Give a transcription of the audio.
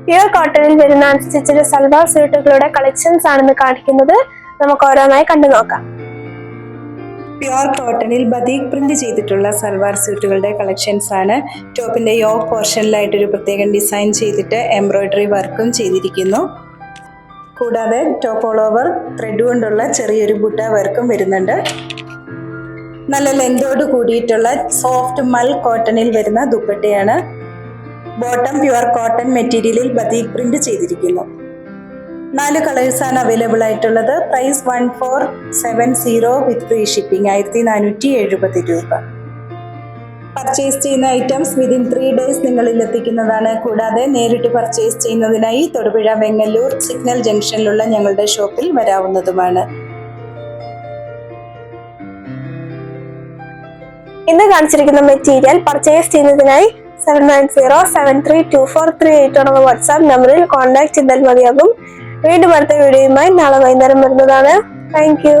Pure കോട്ടണിൽ വരുന്ന unstitched salwar സ്യൂട്ടുകളുടെ collections ആണെന്ന് കാണിക്കുന്നത്. നമുക്ക് ഓരോന്നായി കണ്ടു നോക്കാം. പ്യുവർ കോട്ടണിൽ ബതീക് പ്രിന്റ് ചെയ്തിട്ടുള്ള സൽവാർ സ്യൂട്ടുകളുടെ കളക്ഷൻസ് ആണ്. ടോപ്പിന്റെ യോക്ക് പോർഷനിലായിട്ടൊരു പ്രത്യേകം ഡിസൈൻ ചെയ്തിട്ട് എംബ്രോയിഡറി വർക്കും ചെയ്തിരിക്കുന്നു. കൂടാതെ ടോപ്പ് ഓൾ ഓവർ ത്രെഡ് കൊണ്ടുള്ള ചെറിയൊരു ബുട്ട വർക്കും വരുന്നുണ്ട്. നല്ല ലെങ്തോട് കൂടിയിട്ടുള്ള സോഫ്റ്റ് മൽ കോട്ടണിൽ വരുന്ന ദുപ്പട്ടയാണ്. ബോട്ടം പ്യുവർ കോട്ടൺ മെറ്റീരിയലിൽ ബതീക് പ്രിന്റ് ചെയ്തിരിക്കുന്നു. 4 കളേഴ്സാണ് അവൈലബിൾ ആയിട്ടുള്ളത്. പ്രൈസ് 1470 വിത്ത് ഫ്രീ ഷിപ്പിംഗ്, 1470 രൂപ. പർച്ചേസ് ചെയ്യുന്ന ഐറ്റംസ് വിതിൻ 3 ഡേയ്സ് നിങ്ങളിൽ എത്തിക്കുന്നതാണ്. കൂടാതെ നേരിട്ട് പർച്ചേസ് ചെയ്യുന്നതിനായി തൊടുപുഴ വെങ്ങല്ലൂർ സിഗ്നൽ ജംഗ്ഷനിലുള്ള ഞങ്ങളുടെ ഷോപ്പിൽ വരാവുന്നതുമാണ്. ഇന്ന് കാണിച്ചിരിക്കുന്ന മെറ്റീരിയൽ പർച്ചേസ് ചെയ്യുന്നതിനായി 7907324338 എന്ന വാട്സാപ്പ് നമ്പറിൽ കോൺടാക്ട് ചെയ്താൽ മതിയാകും. വീണ്ടും അടുത്ത വീഡിയോയുമായി നാളെ വൈകുന്നേരം വരുന്നതാണ്. Thank you.